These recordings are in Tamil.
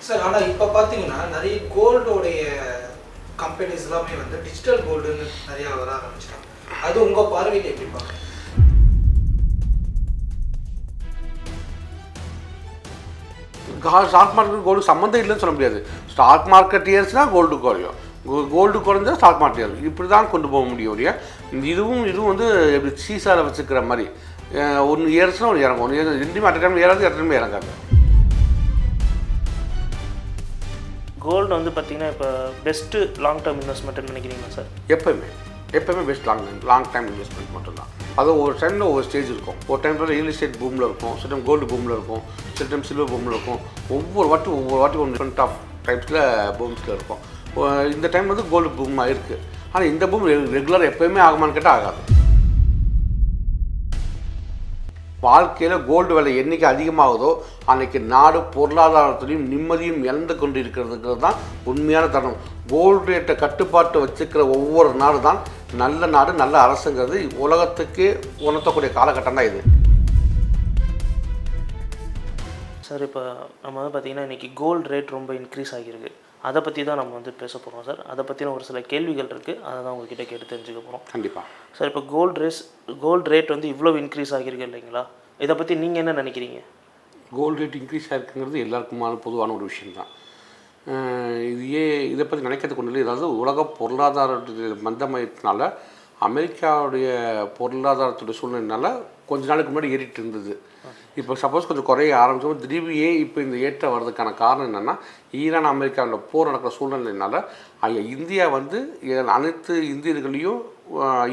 சார் ஆனால் இப்போ பார்த்தீங்கன்னா நிறைய கோல்டோடைய கம்பெனிஸ் எல்லாமே வந்து டிஜிட்டல் கோல்டுன்னு நிறையா வர ஆரம்பிச்சிட்டாங்க. அது உங்கள் பார்வையில் எப்படி பார்க்குறீங்க? ஸ்டாக் மார்க்கெட் கோல்டு சம்மந்தம் இல்லைன்னு சொல்ல முடியாது. ஸ்டாக் மார்க்கெட் ஏறுச்சுன்னா கோல்டு குறையும், கோல்டு குறைஞ்சா ஸ்டாக் மார்க்கெட் ஏறும். இப்படி தான் கொண்டு போக முடியும் இல்லையா. இதுவும் வந்து எப்படி சீசாரை வச்சுக்கிற மாதிரி ஒன்று ஏறுச்சுன்னா ஒன்று இறங்கும், ஒன்று ரெண்டுமே அட் டைம் ஏறாது, ரெண்டுமே இறங்காது. கோல்டு வந்து பார்த்தீங்கன்னா இப்போ பெஸ்ட்டு லாங் டேர்ம் இன்வெஸ்ட்மெண்ட்னு நினைக்கிறீங்களா சார்? எப்போயுமே பெஸ்ட் லாங் டைம் இன்வெஸ்ட்மெண்ட் மட்டும்தான். அது ஒவ்வொரு டைமில் ஒவ்வொரு ஸ்டேஜ் இருக்கும். ஒரு டைமில் ரியல் எஸ்டேட் பூமில் இருக்கும், சில டைம் கோல்டு பூமில் இருக்கும், சில டைம் சில்வர் பூமில் இருக்கும். ஒவ்வொரு வாட்டி ஒன்று டிஃப்ரெண்ட் ஆஃப் டைப்ஸில் பூம்ஸில் இருக்கும். இந்த டைம் வந்து கோல்டு பூமாக இருக்குது. ஆனால் இந்த பூம் ரெகுலராக எப்போயுமே ஆகுமான்னு கேட்டால் ஆகாது. வாழ்க்கையில் கோல்டு விலை என்றைக்கு அதிகமாகுதோ அன்றைக்கி நாடு பொருளாதாரத்திலையும் நிம்மதியும் இழந்து கொண்டு இருக்கிறதுங்கிறது தான் உண்மையான தருணம். கோல்டு ரேட்டை கட்டுப்பாட்டு வச்சுக்கிற ஒவ்வொரு நாடு தான் நல்ல நாடு, நல்ல அரசுங்கிறது உலகத்துக்கே உணர்த்தக்கூடிய காலகட்டம் தான் இது. சார் இப்போ நம்ம வந்து பார்த்திங்கன்னா இன்றைக்கி கோல்டு ரேட் ரொம்ப இன்க்ரீஸ் ஆகியிருக்கு. அதை பற்றி தான் நம்ம வந்து பேச போகிறோம் சார். அதை பற்றின ஒரு சில கேள்விகள் இருக்குது, அதை தான் உங்ககிட்ட கேட்டு தெரிஞ்சுக்க போகிறோம். கண்டிப்பாக சார், இப்போ கோல்டு ரேட் வந்து இவ்வளோ இன்க்ரீஸ் ஆகியிருக்கு இல்லைங்களா, இதை பற்றி நீங்கள் என்ன நினைக்கிறீங்க? கோல்டு ரேட் இன்க்ரீஸ் ஆகிருக்குங்கிறது எல்லாருக்குமான பொதுவான ஒரு விஷயந்தான். இதை பற்றி நினைக்கிறதுக்கு ஒன்றும் இல்லை. ஏதாவது உலக பொருளாதார மந்தமயத்தினால அமெரிக்காவுடைய பொருளாதாரத்துடைய சூழ்நிலைனால கொஞ்ச நாளுக்கு முன்னாடி ஏறிட்டு இருந்தது. இப்போ சப்போஸ் கொஞ்சம் குறைய ஆரம்பிச்சோம். திடீர்னு இப்போ இந்த ஏற்றம் வர்றதுக்கான காரணம் என்னென்னா, ஈரான் அமெரிக்காவில் போர் நடக்கிற சூழ்நிலையினால இந்தியா வந்து அனைத்து இந்தியர்களையும்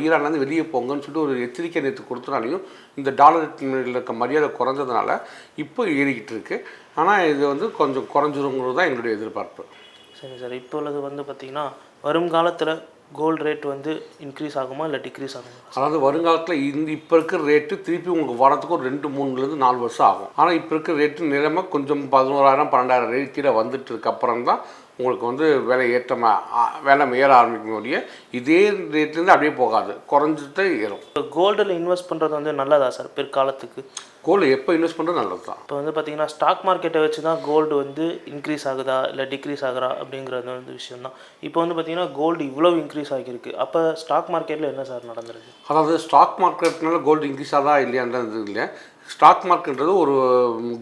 ஈரான்லேருந்து வெளியே போங்கன்னு சொல்லிட்டு ஒரு எச்சரிக்கை நேற்று கொடுத்தனாலையும் இந்த டாலர் இருக்க மரியாதை குறைஞ்சதுனால இப்போ ஏறிக்கிட்டு இருக்குது. ஆனால் இது வந்து கொஞ்சம் குறைஞ்சிருங்கிறது தான் எங்களுடைய எதிர்பார்ப்பு. சரி சார், இப்போ உள்ளது வந்து பார்த்திங்கன்னா வருங்காலத்தில் கோல்டு ரேட் வந்து இன்க்ரீஸ் ஆகுமா இல்லை டிக்ரீஸ் ஆகுமா? அதாவது வருங்காலத்தில் இப்போ இருக்கிற ரேட்டு திருப்பி உங்களுக்கு வரத்துக்கு ஒரு 2-3 வருஷம் ஆகும். ஆனால் இப்போ இருக்கிற ரேட்டு நிலைமை கொஞ்சம் 11,000-12,000 ரேட் கீழே வந்துட்டு இருக்க அப்புறம் தான் உங்களுக்கு வந்து விலை ஏற ஆரம்பிக்கும் ஒழிய இதே ரேட்லேருந்து அப்படியே போகாது, குறைஞ்சிட்டு ஏறும். இப்போ கோல்டில் இன்வெஸ்ட் பண்ணுறது வந்து நல்லதா சார் பிற்காலத்துக்கு? கோல்டு எப்போ இன்வெஸ்ட் பண்ணுறது நல்லது தான். இப்போ வந்து பார்த்திங்கன்னா ஸ்டாக் மார்க்கெட்டை வச்சு தான் கோல்டு வந்து இன்க்ரீஸ் ஆகுதா இல்லை டிக்ரீஸ் ஆகுதா அப்படிங்கிறது வந்து விஷயம் தான். இப்போ வந்து பார்த்திங்கன்னா கோல்டு இவ்வளோ இன்க்ரீஸ் ஆகியிருக்கு, அப்போ ஸ்டாக் மார்க்கெட்டில் என்ன சார் நடந்திருக்கு? அதாவது ஸ்டாக் மார்க்கெட்னால கோல்டு இன்க்ரீஸ் ஆகுதா இல்லையான்றது இல்லை. ஸ்டாக் மார்க்கெட்ன்றது ஒரு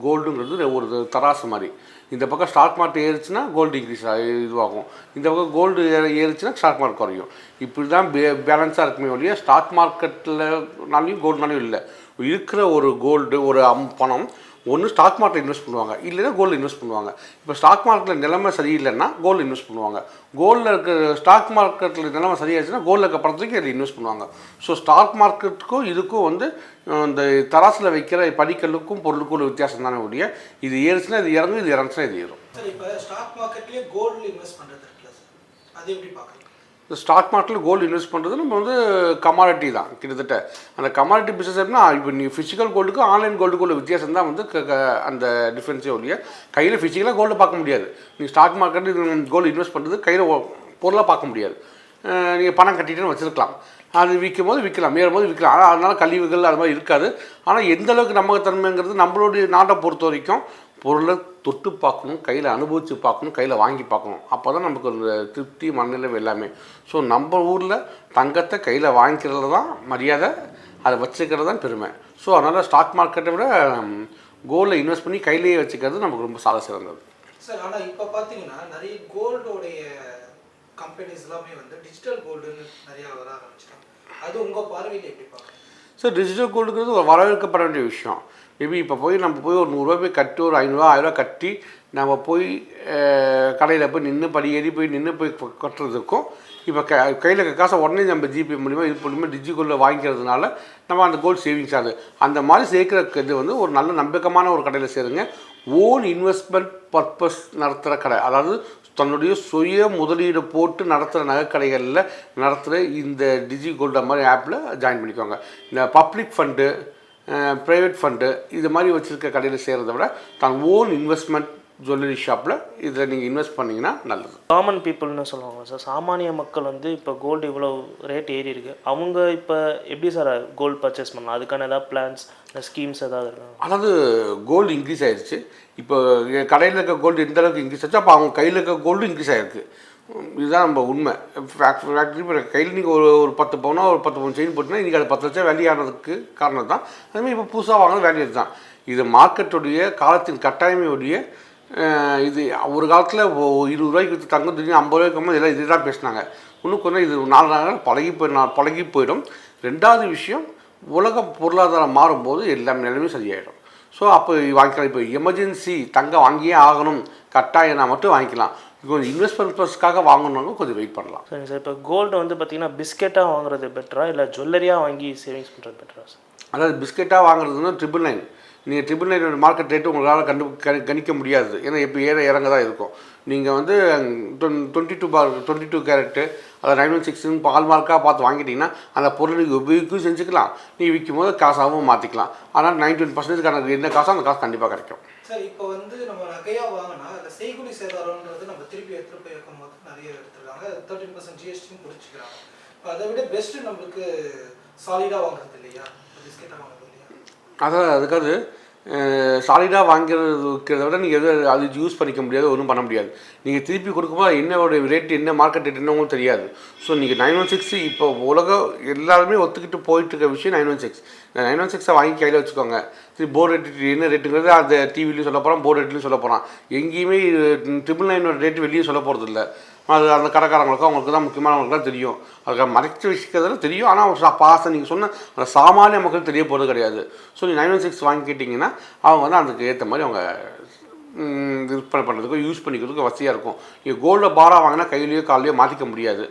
கோல்டுங்கிறது ஒரு தராசு மாதிரி. இந்த பக்கம் ஸ்டாக் மார்க்கெட் ஏறிச்சுன்னா கோல்டு இன்க்ரீஸ் இதுவாகும், இந்த பக்கம் கோல்டு ஏறிச்சுன்னா ஸ்டாக் மார்க்கெட் குறையும். இப்படி தான் பேலன்ஸாக இருக்குமே ஒழிய ஸ்டாக் மார்க்கெட்லனாலையும் கோல்டுனாலையும் இல்லை. இருக்கிற ஒரு கோல்டு ஒரு பணம் ஒன்று ஸ்டாக் மார்க்கெட்டில் இன்வெஸ்ட் பண்ணுவாங்க, இல்லைன்னா கோல்டு இன்வெஸ்ட் பண்ணுவாங்க. இப்போ ஸ்டாக் மார்க்கெட்டில் நிலைமை சரியில்லைன்னா கோல்டு இன்வெஸ்ட் பண்ணுவாங்க. கோல்டில் இருக்கிற ஸ்டாக் மார்க்கெட்டில் நிலைமை சரியாச்சுன்னா கோல்டில் இருக்க பணத்துக்கு இதை இன்வெஸ்ட் பண்ணுவாங்க. ஸோ ஸ்டாக் மார்க்கெட்டுக்கும் இதுக்கும் வந்து இந்த தராசில் வைக்கிற படிக்கல்லுக்கும் பொருளுக்கும் ஒரு வித்தியாசம் தானே ஒழிய இது ஏறுச்சுன்னா இது இறங்கும், இது இறங்குச்சுன்னா இது ஏறும். சார், இப்போ ஸ்டாக் மார்க்கெட்லேயே கோல்டு இன்வெஸ்ட் பண்ணுறது இருக்குல்ல சார், அது எப்படி பார்க்குறீங்க? இந்த ஸ்டாக் மார்க்கெட்டில் கோல்டு இன்வெஸ்ட் பண்ணுறது நம்ம வந்து கமாடிட்டி தான் கிட்டத்தட்ட. அந்த கமாடிட்டி பிஸ்னஸ் எப்படின்னா, இப்போ நீ ஃபிசிக்கல் கோல்டுக்கு ஆன்லைன் கோல்டுக்குள்ள வித்தியாசம் தான் வந்து அந்த டிஃப்ரென்ஸே ஒழிய கையில் ஃபிசிக்கலாக கோல்டு பார்க்க முடியாது. நீங்கள் ஸ்டாக் மார்க்கெட்டில் கோல்டு இன்வெஸ்ட் பண்ணுறது கையில் பொருளாக பார்க்க முடியாது. நீங்கள் பணம் கட்டிட்டுன்னு வச்சுருக்கலாம், அது விற்கும் போது விற்கலாம், ஏறும் போது விற்கலாம். ஆனால் அதனால் கழிவுகள் அது மாதிரி இருக்காது. ஆனால் எந்தளவுக்கு நம்பகத்தன்மைங்கிறது நம்மளுடைய நாட்டை பொறுத்த வரைக்கும் பொருளை தொட்டு பார்க்கணும், கையில் அனுபவித்து பார்க்கணும், கையில் வாங்கி பார்க்கணும். அப்போ தான் நமக்கு ஒரு திருப்தி மனநிலை எல்லாமே. ஸோ நம்ம ஊரில் தங்கத்தை கையில் வாங்கிக்கிறது தான் மரியாதை, அதை வச்சுக்கிறது தான் பெருமை. ஸோ அதனால் ஸ்டாக் மார்க்கெட்டை விட கோல்டில் இன்வெஸ்ட் பண்ணி கையிலேயே வச்சுக்கிறது நமக்கு ரொம்ப சால சிறந்தது. சார், ஆனால் இப்போ பார்த்தீங்கன்னா நிறைய கோல்டோடைய கம்பெனிஸ் எல்லாமே வந்து டிஜிட்டல் கோல்டுன்னு நிறையா வர ஆரம்பிச்சிட்டாங்க. அது உங்கள் பார்வையில் எப்படி பார்க்குறீங்க? சார், டிஜிட்டல் கோல்டுங்கிறது ஒரு வரவேற்கப்பட வேண்டிய விஷயம். மேபி இப்போ நம்ம போய் ஒரு 100 ரூபா போய் கட்டி, ஒரு 500 1000 கட்டி நம்ம போய் கடையில் போய் நின்று படியேறி போய் கட்டுறதுக்கும், இப்போ கையில் காசை உடனே நம்ம ஜிபே மூலிமா இது மூலிமா டிஜிட்டலில் வாங்கிக்கிறதுனால நம்ம அந்த கோல்டு சேவிங்ஸ் ஆகுது. அந்த மாதிரி சேர்க்குற இது வந்து ஒரு நல்ல நம்பகமான ஒரு கடையில் சேருங்க. ஓன் இன்வெஸ்ட்மெண்ட் பர்பஸ் நடத்துகிற கடை, அதாவது தன்னுடைய சுய முதலீடு போட்டு நடத்துகிற நகைக்கடைகளில் நடத்துகிற இந்த டிஜி கோல்டு மாதிரி ஆப்பில் ஜாயின் பண்ணிக்கோங்க. இந்த பப்ளிக் ஃபண்டு, ப்ரைவேட் ஃபண்டு இது மாதிரி வச்சுருக்க கடையில் செய்கிறத விட தான் ஓன் இன்வெஸ்ட்மெண்ட் ஜுவல்லரி ஷாப்பில் இதில் நீங்கள் இன்வெஸ்ட் பண்ணிங்கன்னா நல்லது. காமன் பீப்புள்னு சொல்லுவாங்க சார், சாமானிய மக்கள் வந்து இப்போ கோல்டு இவ்வளோ ரேட் ஏறி இருக்குது, அவங்க இப்போ எப்படி சார் கோல்டு பர்ச்சேஸ் பண்ணலாம்? அதுக்கான ஏதாவது பிளான்ஸ் ஸ்கீம்ஸ் ஏதாவது இருக்கா? அதாவது கோல்டு இன்க்ரீஸ் ஆயிடுச்சு. இப்போ கடையில் இருக்க கோல்டு எந்த அளவுக்கு இன்க்ரீஸ் ஆச்சு, அப்போ அவங்க கையில் இருக்க கோல்டு இன்க்ரீஸ் ஆகிருக்கு. இதுதான் நம்ம உண்மை. ஃபேக்ட்ரி இப்போ கையில் நீங்கள் ஒரு 10 பவுனோ ஒரு 10 பவுன் செயின் போட்டிங்கன்னா இன்றைக்கி அது 10 லட்சம் வேல்யூ ஆனதுக்கு காரணம் தான். அதுமாதிரி இப்போ புதுசாக வாங்கினது வேல்யூ தான். இது மார்க்கெட்டுடைய காலத்தின் கட்டாயமையுடைய இது. ஒரு காலத்தில் 20 ரூபாய்க்கு விற்று தங்கம் திடீர்னு 50 ரூபாய்க்கு எல்லாம் இது தான் பேசினாங்க. இன்னும் கொஞ்சம் இது 4 நாள் பழகி போயிடும். ரெண்டாவது விஷயம், உலக பொருளாதாரம் மாறும்போது எல்லாமே நிலைமை சரியாயிடும். ஸோ அப்போ வாங்கிக்கலாம். இப்போ எமர்ஜென்சி தங்கம் வாங்கியே ஆகணும் கட்டாயம்னா மட்டும் வாங்கிக்கலாம். கொஞ்சம் இன்வெஸ்ட்மெண்ட் பர்பஸ்க்காக வாங்கணுன்னாலும் கொஞ்சம் வெயிட் பண்ணலாம். சரிங்க சார். இப்போ கோல்டு வந்து பார்த்தீங்கன்னா பிஸ்கெட்டாக வாங்குறது பெட்டரா இல்லை ஜுவல்லரியாக வாங்கி சேவிங்ஸ் பண்ணுறது பெட்டரா சார்? அதாவது பிஸ்கெட்டாக வாங்குறதுன்னா 999. நீங்கள் 999 மார்க்கெட் ரேட்டு உங்களால் கணிக்க முடியாது. ஏன்னா இப்போ இறங்க தான் இருக்கும். நீங்கள் வந்து 22 கேரட்டு அதை 916 பால் மார்க்காக பார்த்து வாங்கிட்டீங்கன்னா அந்த பொருள் நீங்கள் உபயோகிக்கும் செஞ்சுக்கலாம். நீ விற்கும் போது காசாகவும் மாற்றிக்கலாம். ஆனால் 91% என்ன காசோ அந்த காசு கண்டிப்பாக கிடைக்கும். சார் இப்போ வந்து நம்ம நகையாக வாங்கினா அந்த செய்கூலி சேதாரம்ன்றது நம்ம திருப்பி எடுத்துகிட்டு போய் வைக்கும் போது நிறைய எடுத்துருக்காங்க. 13% ஜிஎஸ்டின்னு முடிச்சுக்கிறாங்க. அதை விட பெஸ்ட்டு நம்மளுக்கு சாலிடாக வாங்குறது இல்லையா, பிஸ்கெட்டாக வாங்குறது இல்லையா? அதான் அதுக்காவது சாலிடாக வாங்கிறத விட நீங்கள் எதுவும் அது யூஸ் பண்ணிக்க முடியாது, ஒன்றும் பண்ண முடியாது. நீங்கள் திருப்பி கொடுக்கும்போது என்னோட ரேட்டு என்ன மார்க்கெட் ரேட் என்ன உங்களுக்கு தெரியாது. ஸோ நீங்கள் 916 இப்போ உலகம் எல்லாருமே ஒத்துக்கிட்டு போயிட்டு இருக்க விஷயம் 916. இந்த 916 வாங்கி கையில் வச்சுக்கோங்க. போர்டு ரேட்டு என்ன ரேட்டுங்கிறது அந்த டிவிலையும் சொல்ல போகிறோம், போர்டு ரேட்லையும் சொல்ல போகிறான். எங்கேயுமே 999 ரேட்டு வெளியே சொல்ல போகிறது இல்லை. அது அந்த கடைக்காரங்களுக்கும் அவங்களுக்கு தான் முக்கியமானவங்களுக்கு தான் தெரியும். அதுக்கு மறைச்சி வச்சுக்கிறதுல தெரியும். ஆனால் பாசம் நீங்கள் சொன்ன அந்த சாமானிய மக்கள் தெரிய போகிறது கிடையாது. ஸோ நீங்கள் 916 வாங்கிக்கிட்டிங்கன்னா அவங்க வந்து அதுக்கு ஏற்ற மாதிரி அவங்க விற்பனை பண்ணுறதுக்கும் யூஸ் பண்ணிக்கிறதுக்கும் வசதியாக இருக்கும். நீங்கள் கோல்டில் பாராக வாங்கினா கையிலையோ காலையோ மாற்றிக்க முடியாது.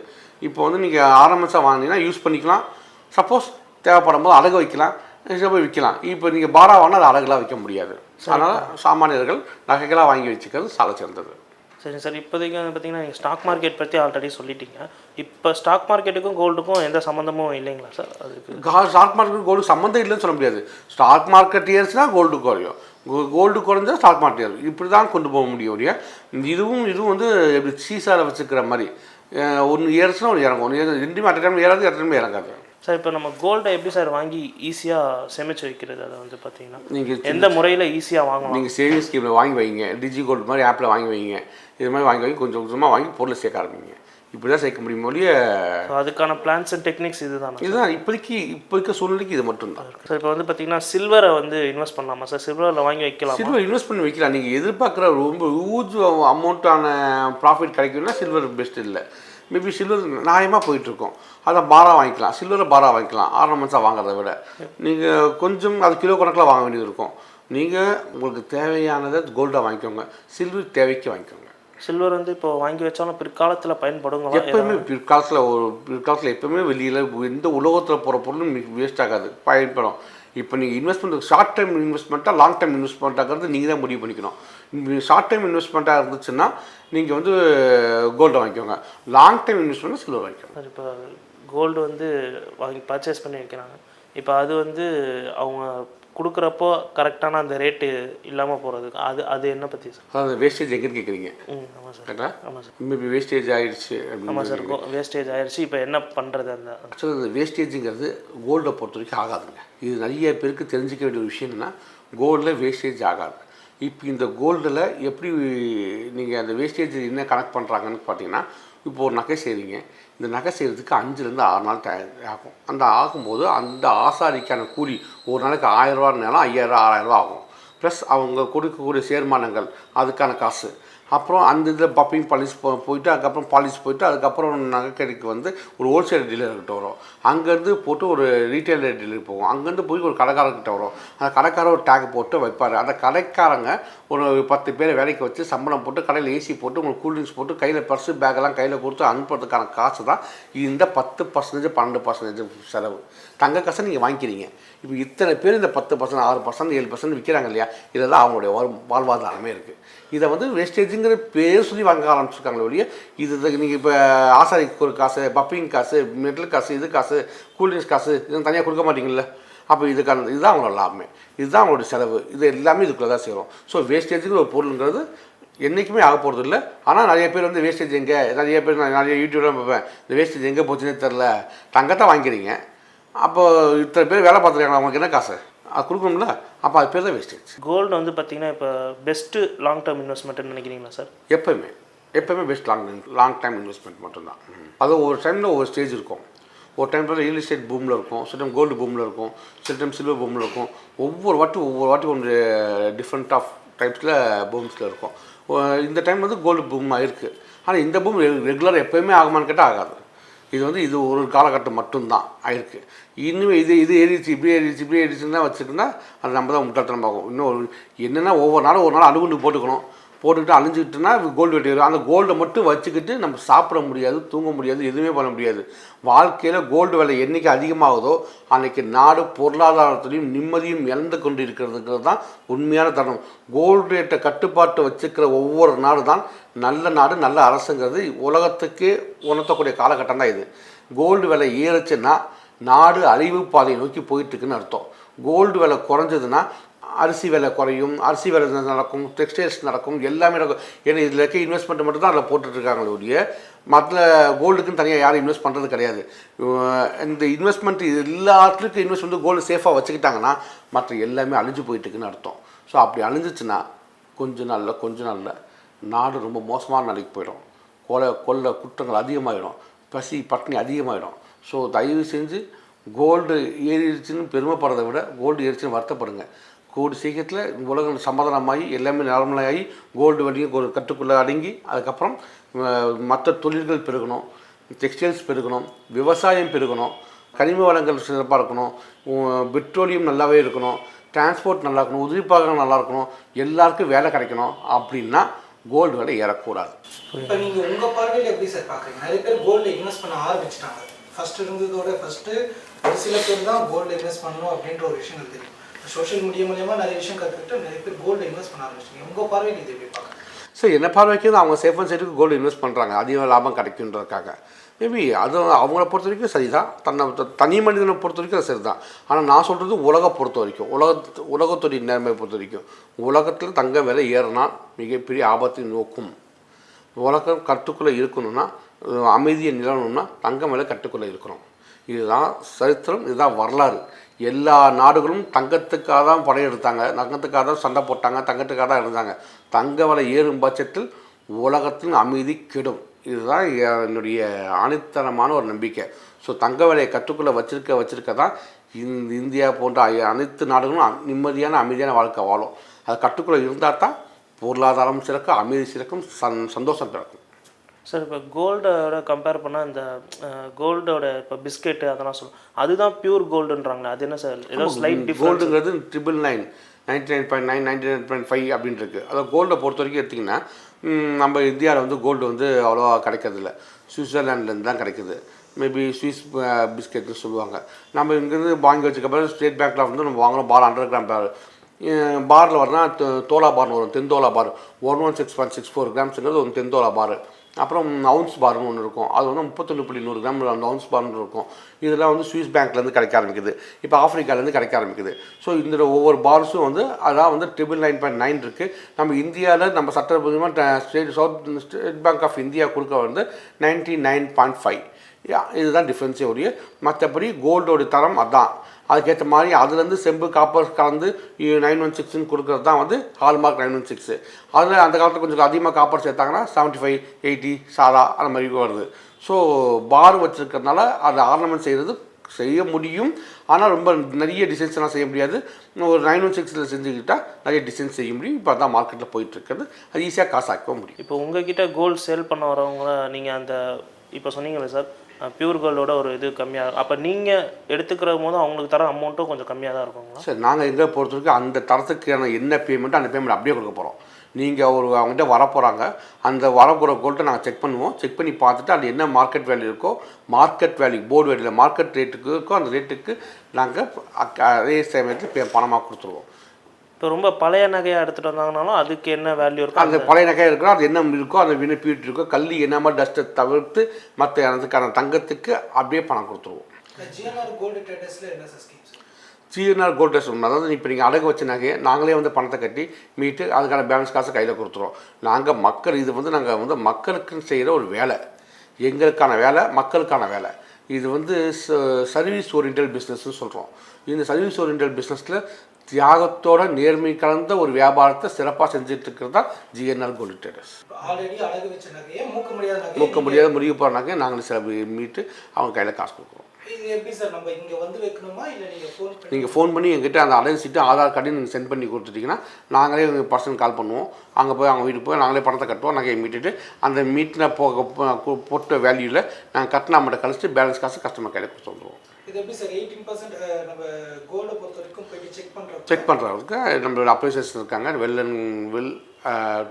இப்போ வந்து நீங்கள் ஆரம்பமாக வாங்கினீங்கன்னா யூஸ் பண்ணிக்கலாம். சப்போஸ் தேவைப்படும் போது அடகு வைக்கலாம், போய் விற்கலாம். இப்போ நீங்கள் பாரா வாங்கினா அது அடகுலாம் வைக்க முடியாது. அதனால் சாமானியர்கள் நகைகளாக வாங்கி வச்சுக்கிறது சால சிறந்தது. சரிங்க சார். இப்போதைக்கு வந்து பார்த்தீங்கன்னா நீங்கள் ஸ்டாக் மார்க்கெட் பற்றி ஆல்ரெடி சொல்லிட்டீங்க. இப்போ ஸ்டாக் மார்க்கெட்டுக்கும் கோல்டுக்கும் எந்த சம்மந்தமும் இல்லைங்களா சார்? அதுக்கு ஸ்டாக் மார்க்கெட் கோல்டு சம்மந்தம் இல்லைன்னு சொல்ல முடியாது. ஸ்டாக் மார்க்கெட் ஏறுச்சுன்னா கோல்டு குறையும், கோல்டு குறைஞ்சா ஸ்டாக் மார்க்கெட் ஏறும். இப்படி தான் கொண்டு போக முடியும் இல்லையா? இதுவும் வந்து எப்படி சீசாவில் வச்சுக்கிற மாதிரி ஒன்று ஏறுச்சுன்னா ஒன்று இறங்கும், ஒன்று ரெண்டுமே அட் டைம் ஏறாது, அட் டைம் இறங்காது. சார் இப்போ நம்ம கோல்டை எப்படி சார் வாங்கி ஈஸியாக சேமித்து வைக்கிறது? அதை வந்து பார்த்தீங்கன்னா நீங்கள் எந்த முறையில் ஈஸியாக வாங்கலாம்? நீங்கள் சேவிங்ஸ் ஸ்கீமில் வாங்கி வைங்க, டிஜி கோல்டு மாதிரி ஆப்பில் வாங்கி வைங்க. இது மாதிரி வாங்கி கொஞ்சம் கொஞ்சமாக வாங்கி பொருளை சேர்க்க ஆரம்பிங்க. இப்படி தான் சேர்க்க முடியும் மொழிய. அதுக்கான பிளான்ஸ் அண்ட் டெக்னிக்ஸ் இதுதான் இப்போதைக்கு சூழ்நிலைக்கு இது மட்டும்தான். சார் இப்போ வந்து பார்த்தீங்கன்னா சில்வரை வந்து இன்வெஸ்ட் பண்ணலாமா சார்? சில்வரில் வாங்கி வைக்கலாம், சில்வர் இன்வெஸ்ட் பண்ணி வைக்கலாம். நீங்கள் எதிர்பார்க்குற ரொம்ப ஹியூஜ் அமௌண்ட்டான ப்ராஃபிட் கிடைக்கும்னா சில்வர் பெஸ்ட் இல்லை. மேபி சில்வர் நியாயமாக போயிட்டுருக்கோம், அதை பாரா வாங்கிக்கலாம். சில்வரை பாரா வாங்கிக்கலாம் ஆர்னமெண்ட்ஸாக வாங்குறத விட. நீங்கள் கொஞ்சம் அது கிலோ கணக்கில் வாங்க வேண்டியது இருக்கும். நீங்கள் உங்களுக்கு தேவையானதை கோல்டாக வாங்கிக்கோங்க, சில்வர் தேவைக்கு வாங்கிக்கோங்க. சில்வர் வந்து இப்போ வாங்கி வச்சாலும் பிற்காலத்தில் பயன்படுங்க. எப்போயுமே பிற்காலத்தில் எப்போயுமே வெளியில் எந்த உலகத்தில் போகிற பொருளும் வேஸ்ட் ஆகாது, பயன்படும். இப்போ நீங்கள் இன்வெஸ்ட்மெண்ட் ஷார்ட் டைம் இன்வெஸ்ட்மெண்ட்டாக லாங் டைம் இன்வெஸ்ட்மெண்ட்டாகிறது நீங்கள் தான் முடிவு பண்ணிக்கணும். ஷார்ட் டைம் இன்வெஸ்ட்மெண்ட்டாக இருந்துச்சுன்னா நீங்கள் வந்து கோல்டை வாங்கிக்கோங்க, லாங் டைம் இன்வெஸ்ட்மெண்ட்டாக சில்வர் வாங்கிக்கோங்க. இப்போ கோல்டு வந்து வாங்கி பர்ச்சேஸ் பண்ணி வைக்கிறாங்க. இப்போ அது வந்து அவங்க கொடுக்குறப்போ கரெக்டான அந்த ரேட்டு இல்லாமல் போகிறதுக்கு அது என்ன பற்றி சார்? அதாவது வேஸ்டேஜ் எங்கேன்னு கேட்குறீங்க? ஆமாம் சார். கரெக்டாக. ஆமாம் சார். மேபி வேஸ்டேஜ் ஆகிடுச்சு. ஆமாம் சார், வேஸ்டேஜ் ஆகிடுச்சு. இப்போ என்ன பண்ணுறது? ஆக்சுவலாக அந்த வேஸ்டேஜுங்கிறது கோல்டை பொறுத்த வரைக்கும் ஆகாதுங்க. இது நிறைய பேருக்கு தெரிஞ்சிக்க வேண்டிய ஒரு விஷயம்னா, கோல்டில் வேஸ்டேஜ் ஆகாது. இப்போ இந்த கோல்டில் எப்படி நீங்கள் அந்த வேஸ்டேஜ் என்ன கனெக்ட் பண்ணுறாங்கன்னு பார்த்தீங்கன்னா, இப்போ ஒரு நகை செய்கிறீங்க, இந்த நகை செய்கிறதுக்கு 5லேருந்து 6 நாள் ஆகும். அந்த ஆகும்போது அந்த ஆசாரிக்கான கூலி ஒரு நாளைக்கு 1000 ரூபானாலும் 5000 6000 ரூபா ஆகும். ப்ளஸ் அவங்க கொடுக்கக்கூடிய சேர்மானங்கள் அதுக்கான காசு, அப்புறம் அந்த இதில் பப்பிங் பாலிஷ் போயிட்டு அதுக்கப்புறம் பாலிஷ் போயிட்டு அதுக்கப்புறம் நகைக்கடைக்கு வந்து ஒரு ஹோல்சேல் டீலர்கிட்ட வரும், அங்கேருந்து போட்டு ஒரு ரீட்டைல் டீலர் போகும், அங்கேருந்து போய் ஒரு கடைக்காரர்கிட்ட வரும், அந்த கடைக்காரர் ஒரு டேக் போட்டு வைப்பார். அந்த கடைக்காரங்க ஒரு 10 பேரை வேலைக்கு வச்சு சம்பளம் போட்டு கடையில் ஏசி போட்டு உங்களுக்கு கூல்ட்ரிங்க்ஸ் போட்டு கையில் பர்ஸு பேக்கெல்லாம் கையில் கொடுத்து அனுப்புறதுக்கான காசு தான் இந்த 10% 12% செலவு. தங்க காசை நீங்கள் வாங்கிக்கிறீங்க. இப்போ இத்தனை பேர் இந்த 10%, 6%, 7% விற்கிறாங்க இல்லையா, இதில் தான் அவங்களுடைய வாழ்வாதாரமே இருக்குது. இதை வந்து வேஸ்டேஜுங்கிற பேர் சொல்லி வாங்க ஆரம்பிச்சிருக்காங்களே ஒழிய, இது நீங்கள் இப்போ ஆசாரிக்கு ஒரு காசு, பப்பிங் காசு, மெட்டல் காசு, இது காசு, கூல்ட்ரிங்க்ஸ் காசு, இதெல்லாம் தனியாக கொடுக்க மாட்டீங்கல்ல. அப்போ இதுதான் அவங்களோட லாபமே, இதுதான் அவங்களோட செலவு, இது எல்லாமே இதுக்குள்ளே தான் சேரும். ஸோ வேஸ்டேஜுங்கிற ஒரு பொருளுங்கிறது என்றைக்குமே ஆக போகிறது இல்லை. ஆனால் நிறைய பேர் வந்து வேஸ்டேஜ் எங்கே, நிறைய பேர் நிறைய யூடியூப்லாம் பார்ப்பேன், இந்த வேஸ்டேஜ் எங்கே போச்சுன்னே தெரில. தங்கத்தை வாங்கிக்கிறீங்க, அப்போ இத்தனை பேர் வேலை பார்த்துருக்காங்க, அவங்களுக்கு என்ன காசு? அது கொடுக்கணும்ல, அப்போ அது பேர் தான் வேஸ்டேஜ். கோல்டு வந்து பார்த்தீங்கன்னா இப்போ பெஸ்ட்டு லாங் டேர்ம் இன்வெஸ்ட்மெண்ட்னு நினைக்கிறீங்களா சார்? எப்போயுமே பெஸ்ட் லாங் டைம் இன்வெஸ்ட்மெண்ட் மட்டும்தான். அது ஒவ்வொரு டைமில் ஒவ்வொரு ஸ்டேஜ் இருக்கும். ஒரு டைமில் ரியல் எஸ்டேட் பூமில் இருக்கும், சில டைம் கோல்டு பூமில் இருக்கும், சில டைம் சில்வர் பூமில் இருக்கும். ஒவ்வொரு வாட்டி ஒன்று டிஃப்ரெண்ட் ஆஃப் டைப்ஸில் பூம்ஸில் இருக்கும். இந்த டைம் வந்து கோல்டு பூம் ஆகிருக்கு. ஆனால் இந்த பூம் ரெகுலராக எப்போயுமே ஆகுமான்னு கேட்டால் ஆகாது. இது ஒரு காலகட்டம் மட்டும்தான் ஆயிருக்கு. இன்னும் இது ஏறிடுச்சு இப்படி ஏறிடுச்சுன்னு தான் வச்சுருக்குன்னா அது நம்ம தான் முட்டாள்தனம் ஆகும். இன்னும் என்னென்னா ஒவ்வொரு நாளும் ஒரு நாள் அணுகுண்டு போட்டுக்கிட்டு அழிஞ்சிக்கிட்டுனா கோல்டு வெட்டி வரும். அந்த கோல்டை மட்டும் வச்சுக்கிட்டு நம்ம சாப்பிட முடியாது, தூங்க முடியாது, எதுவுமே பண்ண முடியாது. வாழ்க்கையில் கோல்டு விலை என்றைக்கு அதிகமாகுதோ அன்றைக்கி நாடு பொருளாதாரத்துலையும் நிம்மதியும் இழந்து கொண்டு இருக்கிறதுங்கிறது தான் உண்மையான தருணம். கோல்டு ரேட்டை கட்டுப்பாட்டு வச்சுக்கிற ஒவ்வொரு நாடு தான் நல்ல நாடு, நல்ல அரசுங்கிறது உலகத்துக்கே உணர்த்தக்கூடிய காலகட்டம் தான் இது. கோல்டு விலை ஏறுச்சுன்னா நாடு அழிவு பாதையை நோக்கி போயிட்டுருக்குன்னு அர்த்தம். கோல்டு விலை குறைஞ்சதுன்னா அரிசி விலை குறையும், அரிசி விலை நடக்கும், டெக்ஸ்டைல்ஸ் நடக்கும், எல்லாமே நடக்கும். ஏன்னா இதில் இருக்க இன்வெஸ்ட்மெண்ட் மட்டும் தான் அதில் போட்டுட்ருக்காங்களே ஒழிய மற்ற கோல்டுக்குன்னு தனியாக யாரும் இன்வெஸ்ட் பண்ணுறது கிடையாது. இந்த இன்வெஸ்ட்மெண்ட் எல்லாத்துக்கும் இன்வெஸ்ட் வந்து கோல்டு சேஃபாக வச்சுக்கிட்டாங்கன்னா மற்ற எல்லாமே அழிஞ்சு போயிட்டுருக்குன்னு அர்த்தம். ஸோ அப்படி அழிஞ்சிச்சுன்னா கொஞ்ச நாளில் நாடு ரொம்ப மோசமான நிலைக்கு போயிடும். கொள்ளை குற்றங்கள் அதிகமாகிடும், பசி பட்டினி அதிகமாகிடும். ஸோ தயவு செஞ்சு கோல்டு ஏறிடுச்சுன்னு பெருமைப்படுறதை விட கோல்டு ஏறிச்சுன்னு வருத்தப்படுங்க. கூடி சீக்கிரத்தில் உலகம் சமாதானமாகி எல்லாமே நார்மலாகி கோல்டு வண்டியும் ஒரு கட்டுக்குள்ளே அடங்கி அதுக்கப்புறம் மற்ற தொழில்கள் பெருகணும், டெக்ஸ்டைல்ஸ் பெருகணும், விவசாயம் பெருகணும், கனிம வளங்கள் சிறப்பாக இருக்கணும், பெட்ரோலியம் நல்லாவே இருக்கணும், டிரான்ஸ்போர்ட் நல்லா இருக்கணும், உதிரிப்பாகம் நல்லா இருக்கணும், எல்லாருக்கும் வேலை கிடைக்கணும். அப்படின்னா கோல்டு விலை ஏறக்கூடாது. இப்போ நீங்கள் உங்கள் பார்வையில் எப்படி சார் பார்க்குறீங்க? நிறைய பேர் கோல்டு இன்வெஸ்ட் பண்ண ஆரம்பிச்சிட்டாங்க. ஃபஸ்ட்டு இருந்ததோட ஒரு சில பேர் தான் கோல்டு இன்வெஸ்ட் பண்ணணும் அப்படின்ற ஒரு விஷயம் தெரியும். சோஷியல் மீடியா மூலியமாக நிறைய விஷயம் கற்றுக்கிட்டு நிறைய பேர் கோல்டு இன்வெஸ்ட் பண்ண ஆரம்பிச்சிங்க. உங்கள் பார்வையில் இது எப்படி பார்க்குறீங்க? சார் என்ன பார்வைக்கு அவங்க சேஃப் அண்ட் சைடுக்கு கோல்டு இன்வெஸ்ட் பண்ணுறாங்க, அதிக லாபம் கிடைக்குன்றதுக்காக. மேபி அது அவங்கள பொறுத்த வரைக்கும் சரிதான், தனி மனிதனை பொறுத்த வரைக்கும் அது சரிதான். ஆனால் நான் சொல்கிறது உலகை பொறுத்த வரைக்கும், உலகத்துடைய நேர்மையை பொறுத்த வரைக்கும் உலகத்தில் தங்க விலை ஏறினா மிகப்பெரிய ஆபத்தை நோக்கும். உலகம் கட்டுக்குள்ளே இருக்கணும்னா, அமைதியை நிலவணும்னா தங்கம் விலை கட்டுக்குள்ளே இருக்கணும். இதுதான் சரித்திரம், இதுதான் வரலாறு. எல்லா நாடுகளும் தங்கத்துக்காக தான் படையெடுத்தாங்க, தங்கத்துக்காக தான் சண்டை போட்டாங்க, தங்கத்துக்காக தான் இருந்தாங்க. தங்க விலை ஏறும் பட்சத்தில் உலகத்தின் அமைதி கெடும். இதுதான் என்னுடைய ஆணித்தனமான ஒரு நம்பிக்கை. ஸோ தங்க விலையை கட்டுக்குள்ளே வச்சிருக்க தான் இந்தியா போன்ற அனைத்து நாடுகளும் நிம்மதியான அமைதியான வாழ்க்கை வாழும். அது கட்டுக்குள்ளே இருந்தால் தான் பொருளாதாரம் சிறக்கும், அமைதி சிறக்கும், சந்தோஷம் பிறக்கும். சார் இப்போ கோல்டோட கம்பேர் பண்ணால் இந்த கோல்டோட இப்போ பிஸ்கெட்டு அதெல்லாம் சொல்லுவோம், அதுதான் பியூர் கோல்டுன்றாங்களே, அது என்ன சார்? ஏதோ ஸ்லைட் கோல்டுங்கிறது 999, 99.9, 99.5 அப்படின்னு இருக்குது. அதாவது கோல்டை பொறுத்த வரைக்கும் எடுத்திங்கன்னா நம்ம இந்தியாவில் வந்து கோல்டு வந்து அவ்வளோவா கிடைக்கிறதில்ல. சுவிட்சர்லாண்ட்லேருந்து தான் கிடைக்குது. மேபி ஸ்விஸ் பிஸ்கெட்னு சொல்லுவாங்க. நம்ம இங்கேருந்து வாங்கி வச்சுக்கப்புறம் ஸ்டேட் பேங்க்கில் வந்து நம்ம வாங்குகிறோம். பார் 100 கிராம் பாரில் வரலாம், தோலா பார்னு வரும், தென்தோலா பார் 116.64 கிராம்ஸுங்கிறது ஒரு தென்தோலா பார். அப்புறம் அவுன்ஸ் பார்னு ஒன்று இருக்கும், அது வந்து 31.100 கிராம் அந்த அவுன்ஸ் பார்னு இருக்கும். இதெல்லாம் வந்து ஸ்விஸ் பேங்க்லேருந்து கிடைக்க ஆரம்பிக்குது, இப்போ ஆஃப்ரிக்காலேருந்து கிடைக்க ஆரம்பிக்குது. ஸோ இந்த ஒவ்வொரு பார்ஸும் வந்து அதான் வந்து 999.9 இருக்குது. நம்ம இந்தியாவில் நம்ம சட்டப்பூர்வமாக ஸ்டேட் பேங்க் ஆஃப் இந்தியா கொடுக்க வந்து 99.5. இதுதான் டிஃப்ரென்ஸே ஒழிய மற்றபடி கோல்டோட தரம் அதான். அதுக்கேற்ற மாதிரி அதுலேருந்து செம்பு காப்பர் கலந்து 916 கொடுக்குறது தான் வந்து ஹால்மார்க் 916. அதில் அந்த காலத்தில் கொஞ்சம் அதிகமாக காப்பர் சேர்த்தாங்கன்னா 75, 80 சாதா அந்த மாதிரி வருது. ஸோ பார் வச்சுருக்கிறதுனால அதை ஆர்னமெண்ட் செய்ய முடியும். ஆனால் ரொம்ப நிறைய டிசைன்ஸ்லாம் செய்ய முடியாது. ஒரு 916 செஞ்சுக்கிட்டால் நிறைய டிசைன்ஸ் செய்ய முடியும். இப்போ அதான் மார்க்கெட்டில் போயிட்டுருக்கிறது. அது ஈஸியாக காசு ஆக்க முடியும். இப்போ உங்ககிட்ட கோல்டு சேல் பண்ண வரவங்கள நீங்கள் அந்த இப்போ சொன்னீங்களே சார் பியூர் கோல்டோட ஒரு இது கம்மியாக, அப்போ நீங்கள் எடுத்துக்கிற போது அவங்களுக்கு தர அமௌண்ட்டும் கொஞ்சம் கம்மியாக தான் இருக்குங்களா? சார் நாங்கள் எங்கே பொறுத்த வரைக்கும் அந்த தரத்துக்கான என்ன பேமெண்ட்டோ அந்த பேமெண்ட் அப்படியே கொடுக்க போகிறோம். நீங்கள் அவங்ககிட்ட வரப்போகிறாங்க, அந்த வரப்போகிற கோல்ட்டை நாங்கள் செக் பண்ணுவோம். செக் பண்ணி பார்த்துட்டு அது என்ன மார்க்கெட் வேல்யூ இருக்கோ, மார்க்கெட் வேல்யூ போர்டு வேல்யூவில் மார்க்கெட் ரேட்டுக்கு இருக்கோ அந்த ரேட்டுக்கு நாங்கள் அதே சமயத்தில் பணமாக கொடுத்துருவோம். இப்போ ரொம்ப பழைய நகையாக எடுத்துகிட்டு வந்தாங்கனாலும் அதுக்கு என்ன வேல்யூ இருக்கோ, அந்த பழைய நகையாக இருக்கோ அது என்ன இருக்கோ அந்த வினப்பிட்டு இருக்கோ கல்லி என்ன மாதிரி டஸ்ட்டை தவிர்த்து மற்ற அதுக்கான தங்கத்துக்கு அப்படியே பணம் கொடுத்துருவோம். ஜிஎன்ஆர் கோல்டு ட்ரேடர்ஸில் என்ன ஸ்கீம்? ஜிஎன்ஆர் கோல்டு ட்ரேடர்ஸ் அதாவது இப்போ நீங்கள் அடகு வச்ச நகையை நாங்களே வந்து பணத்தை கட்டி மீட்டு அதுக்கான பேலன்ஸ் காசை கையில் கொடுத்துருவோம். நாங்கள் இது வந்து நாங்கள் வந்து மக்களுக்குன்னு செய்கிற ஒரு வேலை, எங்களுக்கான வேலை, மக்களுக்கான வேலை. இது வந்து சர்வீஸ் ஓரியன்டல் பிஸ்னஸ்ன்னு சொல்கிறோம். இந்த சர்வீஸ் ஓரியன்டல் பிஸ்னஸில் தியாகத்தோட நேர்மை கலந்த ஒரு வியாபாரத்தை சிறப்பாக செஞ்சுட்டு இருக்கிறது தான் ஜிஎன்ஆர் கோல்டு ட்ரேடர்ஸ். ஆல்ரெடி அடகு வச்ச நகையை மூக்க முடியாத முறிவு போகிற நகையை நாங்கள் சில மீட்டு அவங்க கையில் காசு கொடுக்குறோம். இது எப்படி சார் நம்ம இங்கே வந்து வைக்கணுமா இல்லை நீங்கள் ஃபோன் பண்ணி எங்கிட்ட அந்த அடகு சீட்டு ஆதார் கார்டையும் நீங்கள் சென்ட் பண்ணி கொடுத்துட்டிங்கன்னா நாங்களே எங்கள் பர்சன் கால் பண்ணுவோம். அங்கே போய் அவங்க வீட்டுக்கு போய் நாங்களே பணத்தை கட்டுவோம். நகையை மீட்டுட்டு அந்த மீட்டில் போட்ட வேல்யூவில் நாங்கள் கட்டின அமௌண்ட்டை கழிச்சிட்டு பேலன்ஸ் காசு கஸ்டமர் கையில் கொடுத்து வந்துடுவோம். இது எப்படி சார் 18% நம்ம கோல்டை பொறுத்த வரைக்கும் போயிட்டு செக் பண்ணுறதுக்கு நம்மளோட அப்ரைசர்ஸ் இருக்காங்க, வெல்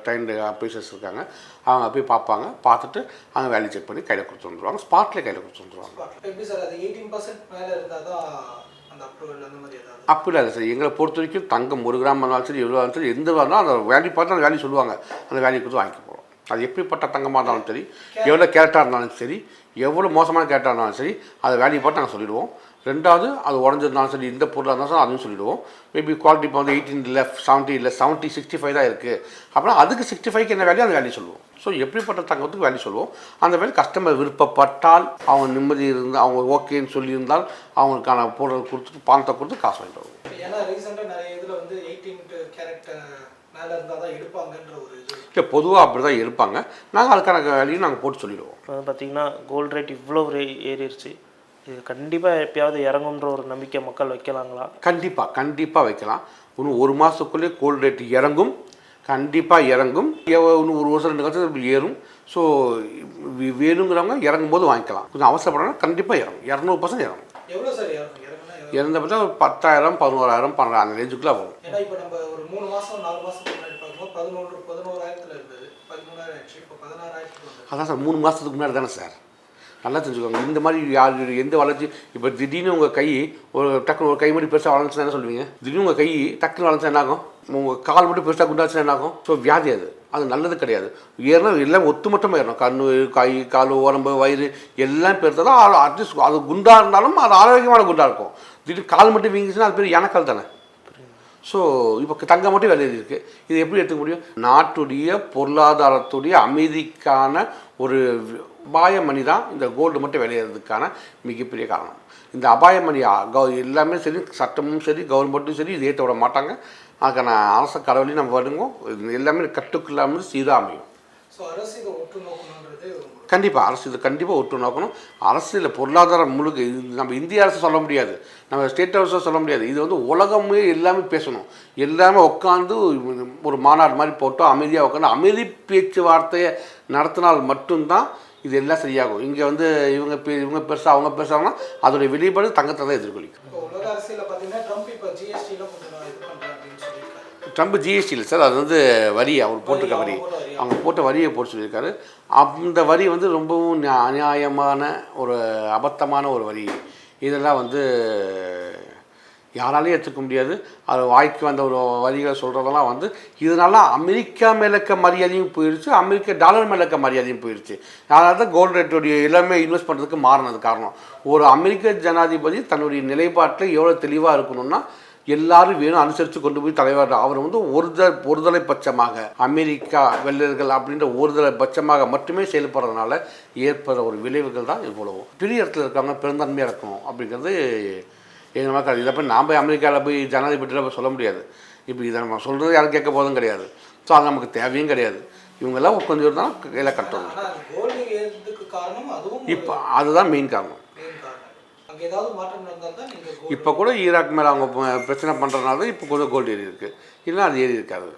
ட்ரைன்டு அப்ரைசர்ஸ் இருக்காங்க. அவங்க போய் பார்ப்பாங்க, பார்த்துட்டு அவங்க வேல்யூ செக் பண்ணி கையில் கொடுத்து வந்துடுவாங்க. ஸ்பாட்லேயே கையில் கொடுத்து வந்துடுவாங்க. எப்படி சார் அது 18% மேலே இருந்தால் தான் அந்த அப்ரூவல் அந்த மாதிரி ஏதாவது? அப்படிலாம் இல்லை சார். எங்களை பொறுத்த வரைக்கும் தங்கம் 1 கிராம் இருந்தாலும் சரி எவ்வளோ இருந்தாலும் சரி எந்த இருந்தாலும் அந்த வேல்யூ பார்த்து அந்த வேல்யூ சொல்லுவாங்க. அந்த வேல்யூ கொடுத்து வாங்கிக்க போகிறோம். அது எப்படிப்பட்ட தங்கமாக இருந்தாலும் சரி, எவ்வளோ கேரட்டாக இருந்தாலும் சரி, எவ்வளோ மோசமான கேரட்டாக இருந்தாலும் சரி, அதை வேல்யூ பார்த்து நாங்கள் சொல்லிவிடுவோம். ரெண்டாவது அது உடஞ்சிருந்தாலும் சரி, இந்த பொருளாக இருந்தாலும் சரி அதையும் சொல்லிவிடுவோம். மேபி குவாலிட்டி இப்போ வந்து 18 இல்லை 70 இல்லை 70 65 தான் இருக்குது அப்படின்னா அதுக்கு 65க்கு என்ன வேல்யூ அந்த வேல்யூ சொல்லுவோம். ஸோ எப்படிப்பட்ட தங்கத்துக்கு வேல்யூ சொல்லுவோம். அந்த வேல்யூ கஸ்டமர் விருப்பப்பட்டால் அவங்க நிம்மதி இருந்து அவங்க ஓகேன்னு சொல்லியிருந்தால் அவங்களுக்கான பொருள் கொடுத்துட்டு பணத்தை கொடுத்து காசு வாங்கிட்டு வருவோம். ஏன்னா ரீசெண்டாக நிறைய இதில் வந்து 18 கேரட் மேலே இருந்தால் தான் எடுப்பாங்கன்ற ஒரு இது இல்லை, பொதுவாக அப்படி தான் இருப்பாங்க. நாங்கள் அதுக்கான வேல்யூ நாங்கள் போட்டு சொல்லிடுவோம். இப்போ பார்த்தீங்கன்னா கோல்டு ரேட் இவ்வளோ ஏறிடுச்சு, இது கண்டிப்பாக எப்பயாவது இறங்குன்ற ஒரு நம்பிக்கை மக்கள் வைக்கலாங்களா? கண்டிப்பாக வைக்கலாம். இன்னும் 1 மாதத்துக்குள்ளே கோல்டு ரேட் இறங்கும், கண்டிப்பாக இறங்கும். இன்னும் 1 வருஷம் 2 வருஷம் ஏறும். ஸோ வேணுங்கிறவங்க இறங்கும் போது வாங்கிக்கலாம். கொஞ்சம் அவசரப்படணும், கண்டிப்பாக இறங்கும். 200% இறங்கும். எவ்வளோ சார் இறங்குனா இறந்த பார்த்தா ஒரு 10,000 11,000 12 அந்த ரேஞ்சுக்குள்ளே வரும். ஏன்னா இப்போ நம்ம ஒரு 3 மாதம் 4 மாதத்துக்கு முன்னாடி பார்க்கும்போது 11,000 இருந்தது, 13,000 ஆயிடுச்சு, இப்போ 16,000. அதான் சார் 3 மாதத்துக்கு முன்னாடி தானே சார். நல்லா தெரிஞ்சுக்கோங்க. இந்த மாதிரி யார் எந்த வளர்ச்சி இப்போ திடீர்னு உங்கள் கை ஒரு டக்குன்னு ஒரு கை மட்டும் பெருசாக வளர்ந்துச்சுன்னா என்ன சொல்லுவீங்க? திடீர்னு உங்கள் கை டக்குன்னு வளர்ந்துச்சா என்ன ஆகும்? உங்கள் கால் மட்டும் பெருசாக குண்டாச்சுன்னா என்ன ஆகும்? ஸோ வியாதி அது நல்லது கிடையாது. ஏறினா எல்லாம் ஒத்துமொத்தமாக ஏறணும். கண், கை, கால், உடம்பு, வயிறு எல்லாம் பெருசாக தான் அட்லீஸ்ட் அது குண்டாக இருந்தாலும் அது ஆரோக்கியமான குண்டாக இருக்கும். திடீர்னு கால் மட்டும் வீங்கிச்சுன்னா அது பேர் எனக்கால் தானே. ஸோ இப்போ தங்கம் மட்டும் விலை இருக்குது. இது எப்படி எடுத்துக்க முடியும்? நாட்டுடைய பொருளாதாரத்துடைய அமைதிக்கான ஒரு அபாயமணி தான் இந்த கோல்டு மட்டும் விளையிறதுக்கான மிகப்பெரிய காரணம். இந்த அபாயமணி எல்லாமே சரி, சட்டமும் சரி, கவர்மெண்ட்டும் சரி இது ஏற்ற விட மாட்டாங்க. அதுக்கான அரச கடவுளையும் நம்ம வருவோம். எல்லாமே கட்டுக்குள்ளாமல் சீராக அமையும். ஸோ அரசு இதை ஒட்டு நோக்கணுன்றது கண்டிப்பாக அரசு இது கண்டிப்பாக ஒட்டு நோக்கணும். அரசியல் பொருளாதாரம் முழுக்க நம்ம இந்திய அரசு சொல்ல முடியாது, நம்ம ஸ்டேட் அரசு சொல்ல முடியாது. இது வந்து உலகமே எல்லாமே பேசணும். எல்லாமே உட்காந்து ஒரு மாநாடு மாதிரி போட்டு அமைதியாக உட்காந்து அமைதி பேச்சுவார்த்தையை நடத்தினால் மட்டும்தான் இது எல்லாம் சரியாகும். இங்கே வந்து இவங்க பெருசாக அவங்க பெருசாகனா அதோடைய வெளிப்பாடு தங்கத்தை தான் எதிர்கொள்ளிக்கும். உலக அரசியலில் பார்த்தீங்கன்னா ட்ரம்ப் இப்போ ஜிஎஸ்டியில் கொஞ்சம் இது பண்ணுறேன் அப்படின்னு சொல்லியிருக்காரு. ட்ரம்ப் ஜிஎஸ்டி இல்லை சார், அது வந்து வரி, அவர் போட்டிருக்க வரி, அவங்க போட்ட வரியை போட்டு சொல்லியிருக்காரு. அந்த வரி வந்து ரொம்பவும் அநியாயமான ஒரு அபத்தமான ஒரு வரி. இதெல்லாம் வந்து யாராலையும் ஏற்றுக்க முடியாது. அது வாய்க்கு வந்த ஒரு வரிகளை சொல்கிறதெல்லாம் வந்து இதனால அமெரிக்கா மேலே இருக்க மரியாதையும் போயிடுச்சு, அமெரிக்க டாலர் மேலே இருக்க மரியாதையும் போயிடுச்சு. அதனால தான் கோல்டு ரேட்டுடைய எல்லாமே இன்வெஸ்ட் பண்ணுறதுக்கு மாறினது காரணம். ஒரு அமெரிக்க ஜனாதிபதி தன்னுடைய நிலைப்பாட்டில் எவ்வளோ தெளிவாக இருக்கணும்னா எல்லாரும் வேணும் அனுசரித்து கொண்டு போய் தலைவர் அவர் வந்து ஒருதலை பட்சமாக அமெரிக்கா வெள்ளர்கள் அப்படின்ற ஒருதலை பட்சமாக மட்டுமே செயல்படுறதுனால ஏற்படுற ஒரு விளைவுகள் தான் இவ்வளவு. பெரிய இடத்துல இருக்காங்க பெருந்தன்மையாக இருக்கணும் அப்படிங்கிறது எங்கள் மக்கள். இதை போய் நாம் போய் அமெரிக்காவில் போய் ஜனாதிபதியில் போய் சொல்ல முடியாது. இப்போ இதை நம்ம சொல்கிறது யாரும் கேட்க போதும் கிடையாது. ஸோ அது நமக்கு தேவையும் கிடையாது. இவங்கெல்லாம் கொஞ்சம் தான் கையில் கட்டணும். இப்போ அதுதான் மெயின் காரணம். இப்போ கூட ஈராக் மேலே அவங்க பிரச்சனை பண்ணுறதுனால இப்போ கொஞ்சம் கோல்டு ஏறி இருக்குது, இல்லைன்னா அது ஏறி இருக்காது.